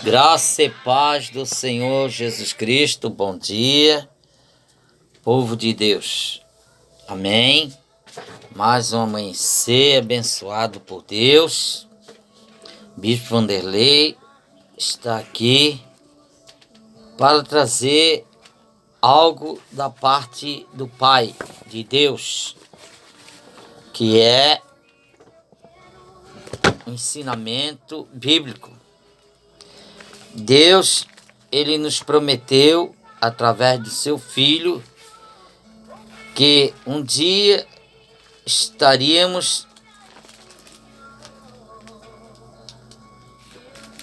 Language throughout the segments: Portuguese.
Graça e paz do Senhor Jesus Cristo, bom dia, povo de Deus, amém. Mais um amanhecer abençoado por Deus. Bispo Vanderlei está aqui para trazer algo da parte do Pai, de Deus, que é ensinamento bíblico. Deus, ele nos prometeu, através do seu Filho, que um dia estaríamos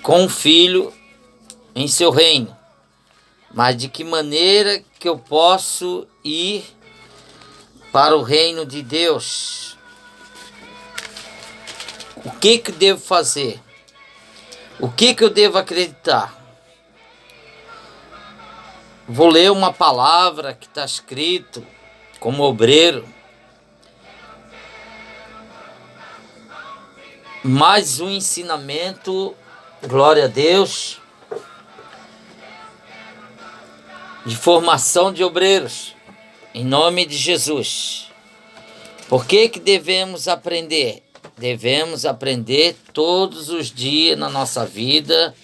com o Filho em seu reino. Mas de que maneira que eu posso ir para o reino de Deus? O que devo fazer? O que eu devo acreditar? Vou ler uma palavra que está escrito como obreiro. Mais um ensinamento, glória a Deus, de formação de obreiros, em nome de Jesus. Por que devemos aprender? Devemos aprender todos os dias na nossa vida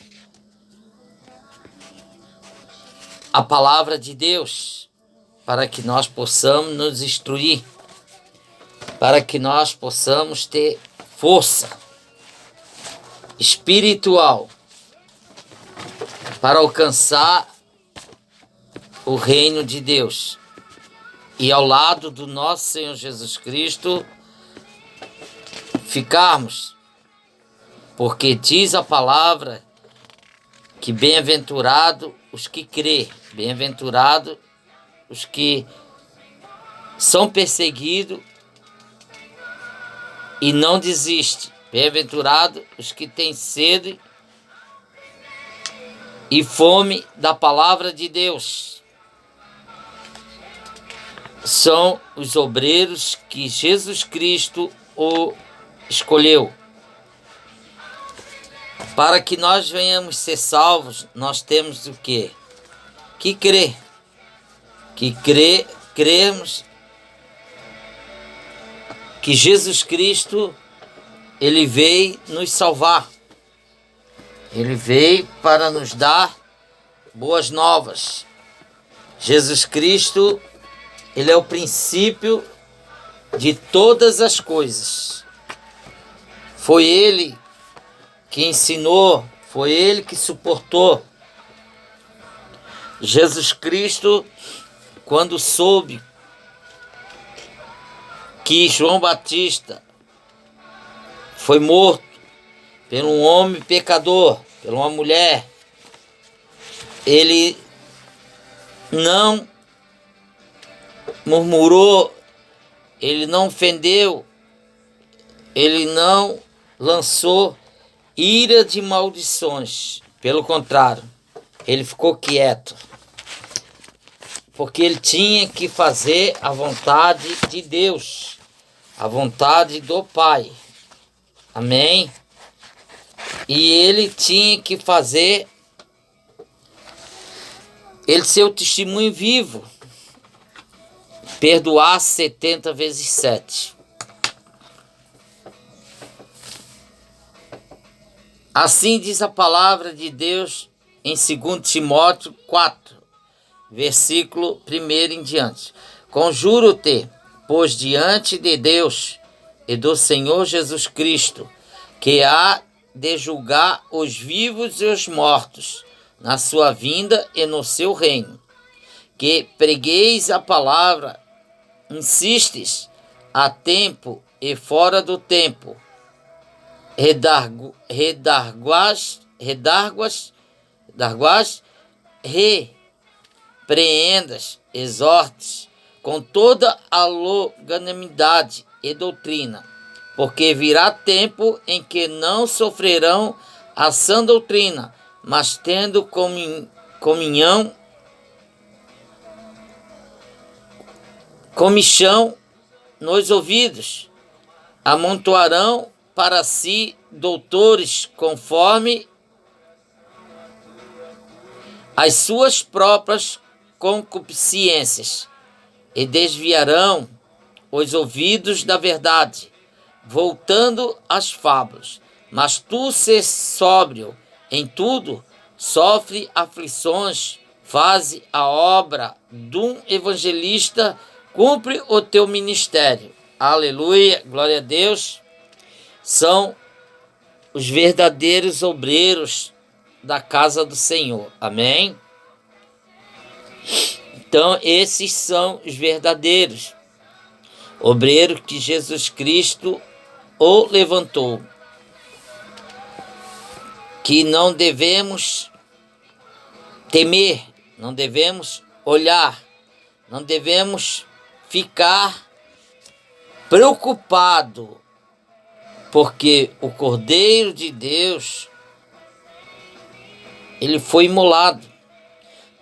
a palavra de Deus, para que nós possamos nos instruir, para que nós possamos ter força espiritual para alcançar o reino de Deus. E ao lado do nosso Senhor Jesus Cristo ficarmos, porque diz a palavra que bem-aventurado os que crê, bem-aventurado os que são perseguidos e não desistem, bem-aventurado os que têm sede e fome da palavra de Deus. São os obreiros que Jesus Cristo o escolheu. Para que nós venhamos ser salvos, nós temos o quê? Que crer. Cremos que Jesus Cristo, ele veio nos salvar. Ele veio para nos dar boas novas. Jesus Cristo, ele é o princípio de todas as coisas. Foi ele que ensinou, foi ele que suportou. Jesus Cristo, quando soube que João Batista foi morto por um homem pecador, por uma mulher, ele não murmurou, ele não ofendeu, ele não lançou ira de maldições. Pelo contrário, ele ficou quieto, porque ele tinha que fazer a vontade de Deus, a vontade do Pai. Amém? E ele tinha que fazer ele ser o testemunho vivo, perdoar 70 vezes 7. Assim diz a palavra de Deus em 2 Timóteo 4, versículo 1 em diante. Conjuro-te, pois diante de Deus e do Senhor Jesus Cristo, que há de julgar os vivos e os mortos, na sua vinda e no seu reino, que pregueis a palavra, insistes a tempo e fora do tempo, redarguas, repreendas, exortes, com toda a longanimidade e doutrina, porque virá tempo em que não sofrerão a sã doutrina, mas tendo comichão nos ouvidos, amontoarão para si doutores conforme as suas próprias concupiscências e desviarão os ouvidos da verdade, voltando às fábulas. Mas tu, ser sóbrio em tudo, sofre aflições, faze a obra de um evangelista, cumpre o teu ministério. Aleluia, glória a Deus. São os verdadeiros obreiros da casa do Senhor. Amém? Então, esses são os verdadeiros obreiros que Jesus Cristo o levantou. Que não devemos temer, não devemos olhar, não devemos ficar preocupado, porque o Cordeiro de Deus, ele foi imolado.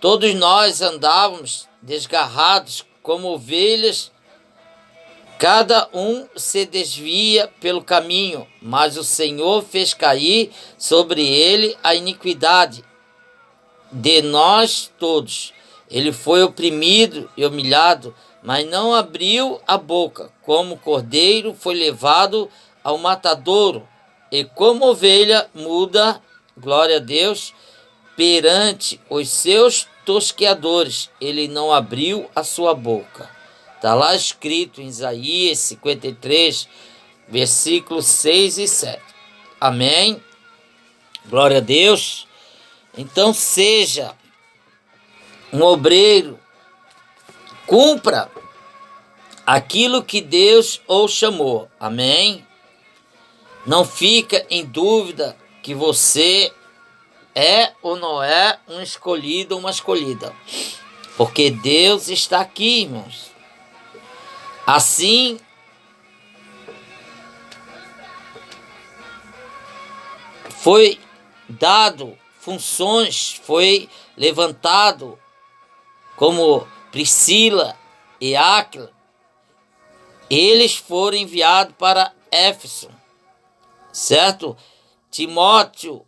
Todos nós andávamos desgarrados como ovelhas, cada um se desvia pelo caminho, mas o Senhor fez cair sobre ele a iniquidade de nós todos. Ele foi oprimido e humilhado, mas não abriu a boca. Como cordeiro foi levado ao matadouro, e como ovelha muda, glória a Deus, perante os seus tosqueadores, ele não abriu a sua boca. Está lá escrito em Isaías 53, versículos 6 e 7. Amém? Glória a Deus. Então seja um obreiro, cumpra aquilo que Deus o chamou. Amém? Não fica em dúvida que você é ou não é um escolhido ou uma escolhida. Porque Deus está aqui, irmãos. Assim, foi dado funções, foi levantado como Priscila e Áquila. Eles foram enviados para Éfeso, certo? Timóteo,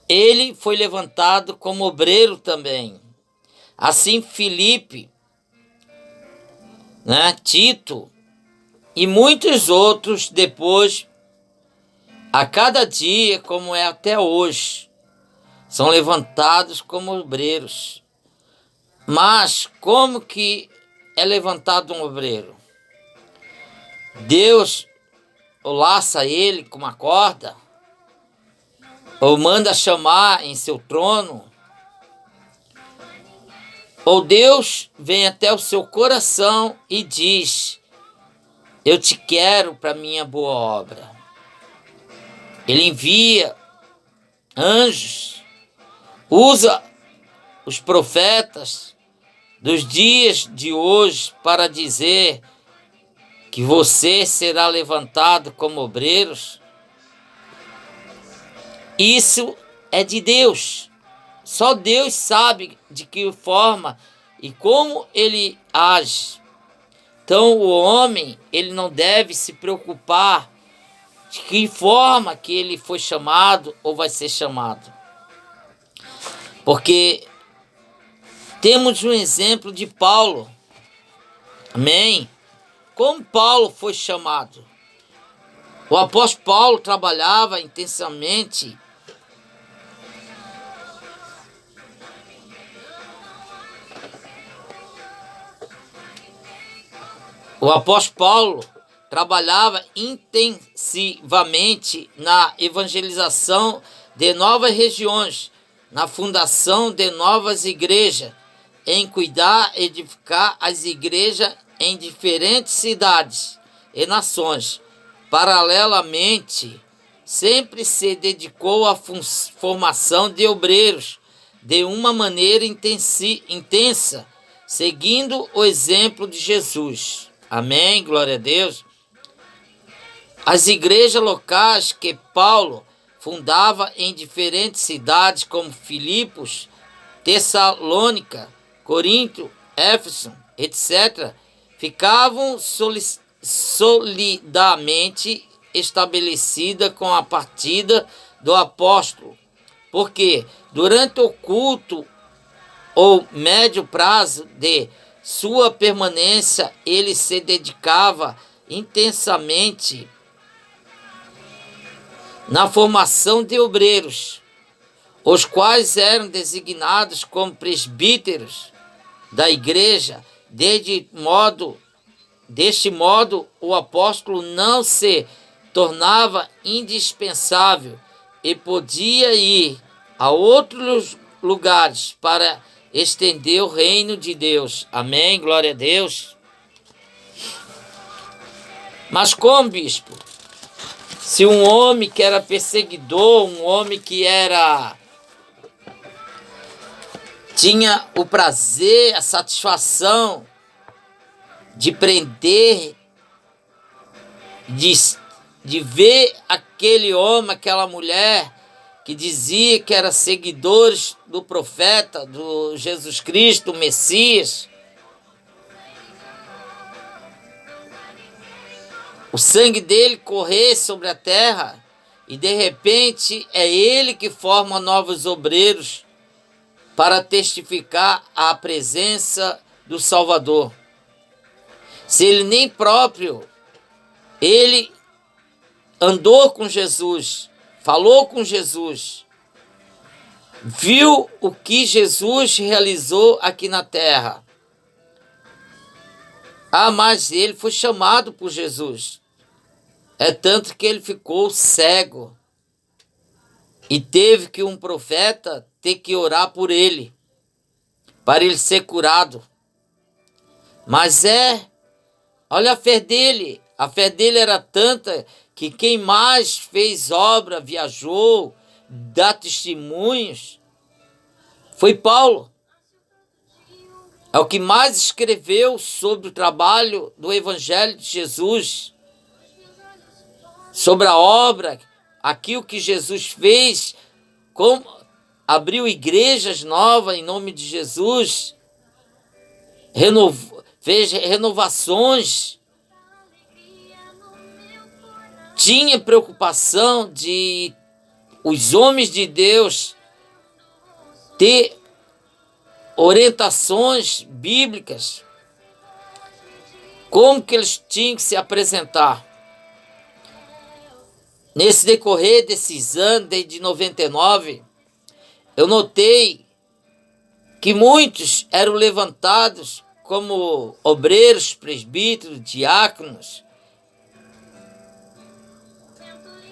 ele foi levantado como obreiro também. Assim Filipe, Tito e muitos outros depois, a cada dia, como é até hoje, são levantados como obreiros. Mas como que é levantado um obreiro? Deus laça ele com uma corda, ou manda chamar em seu trono, ou Deus vem até o seu coração e diz: eu te quero para minha boa obra. Ele envia anjos, usa os profetas dos dias de hoje para dizer que você será levantado como obreiros. Isso é de Deus. Só Deus sabe de que forma e como ele age. Então o homem, ele não deve se preocupar de que forma que ele foi chamado ou vai ser chamado. Porque temos um exemplo de Paulo. Amém? Como Paulo foi chamado? O apóstolo Paulo trabalhava intensamente intensivamente na evangelização de novas regiões, na fundação de novas igrejas, em cuidar e edificar as igrejas em diferentes cidades e nações. Paralelamente, sempre se dedicou à formação de obreiros de uma maneira intensa, seguindo o exemplo de Jesus. Amém, glória a Deus. As igrejas locais que Paulo fundava em diferentes cidades como Filipos, Tessalônica, Corinto, Éfeso, etc., ficavam solidamente estabelecidas com a partida do apóstolo, porque durante o culto ou médio prazo de sua permanência, ele se dedicava intensamente na formação de obreiros, os quais eram designados como presbíteros da igreja. Deste modo, o apóstolo não se tornava indispensável e podia ir a outros lugares para estender o reino de Deus. Amém? Glória a Deus. Mas como, bispo? Se um homem que era perseguidor, um homem que tinha o prazer, a satisfação de prender, de ver aquele homem, aquela mulher que dizia que era seguidores do profeta, do Jesus Cristo, o Messias, o sangue dele correr sobre a terra e de repente é ele que forma novos obreiros para testificar a presença do Salvador. Se ele nem próprio, ele andou com Jesus, falou com Jesus, viu o que Jesus realizou aqui na terra. Mas ele foi chamado por Jesus. É tanto que ele ficou cego e teve que um profeta ter que orar por ele, para ele ser curado. Mas olha a fé dele. A fé dele era tanta que quem mais fez obra, viajou, dá testemunhos, foi Paulo. É o que mais escreveu sobre o trabalho do Evangelho de Jesus, sobre a obra, aquilo que Jesus fez, como abriu igrejas novas em nome de Jesus, fez renovações, tinha preocupação de os homens de Deus ter orientações bíblicas, como que eles tinham que se apresentar. Nesse decorrer desses anos, desde 99, eu notei que muitos eram levantados como obreiros, presbíteros, diáconos,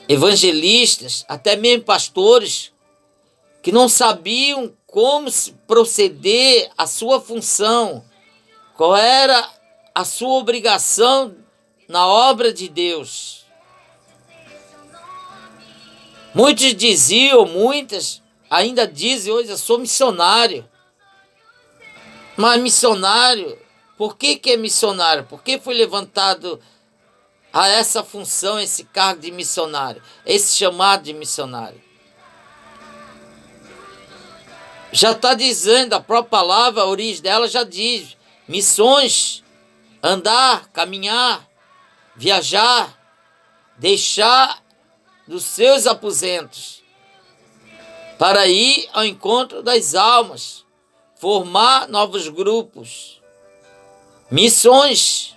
evangelistas, até mesmo pastores, que não sabiam como proceder a sua função, qual era a sua obrigação na obra de Deus. Muitos diziam, muitas ainda dizem hoje, eu sou missionário. Mas missionário, por que é missionário? Por que foi levantado a essa função, esse cargo de missionário, esse chamado de missionário? Já está dizendo, a própria palavra, a origem dela já diz, missões, andar, caminhar, viajar, deixar dos seus aposentos, para ir ao encontro das almas, formar novos grupos, missões,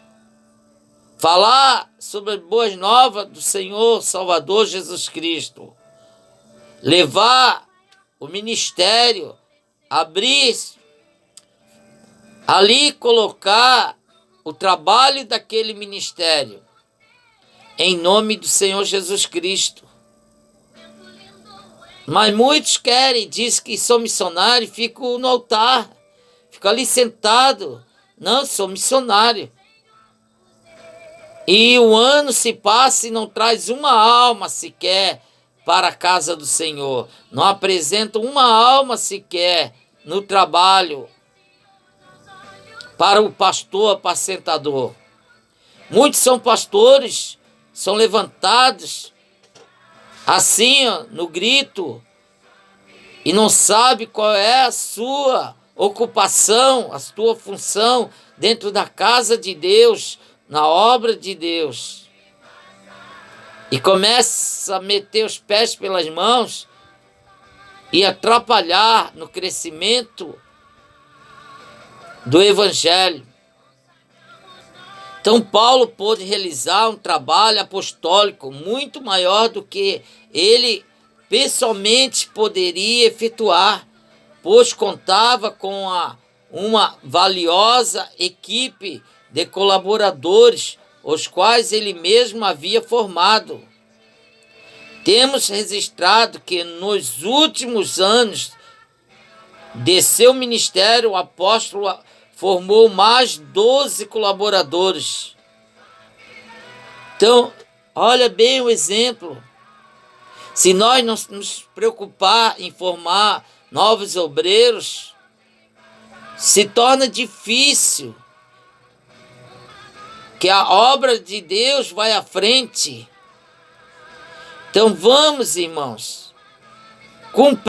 falar sobre as boas novas do Senhor Salvador Jesus Cristo, levar o ministério, abrir, ali colocar o trabalho daquele ministério, em nome do Senhor Jesus Cristo. Mas muitos querem, diz que sou missionário, fico no altar, fico ali sentado. Não, sou missionário. E o ano se passa e não traz uma alma sequer para a casa do Senhor. Não apresenta uma alma sequer no trabalho para o pastor apacentador. Muitos são pastores, são levantados assim, no grito, e não sabe qual é a sua ocupação, a sua função dentro da casa de Deus, na obra de Deus. e começa a meter os pés pelas mãos e atrapalhar no crescimento do Evangelho. Então Paulo pôde realizar um trabalho apostólico muito maior do que ele pessoalmente poderia efetuar, pois contava com uma valiosa equipe de colaboradores, os quais ele mesmo havia formado. Temos registrado que nos últimos anos de seu ministério, o apóstolo formou mais 12 colaboradores. Então, olha bem o exemplo. Se nós não nos preocupar em formar novos obreiros, se torna difícil que a obra de Deus vai à frente. Então vamos, irmãos, cumprir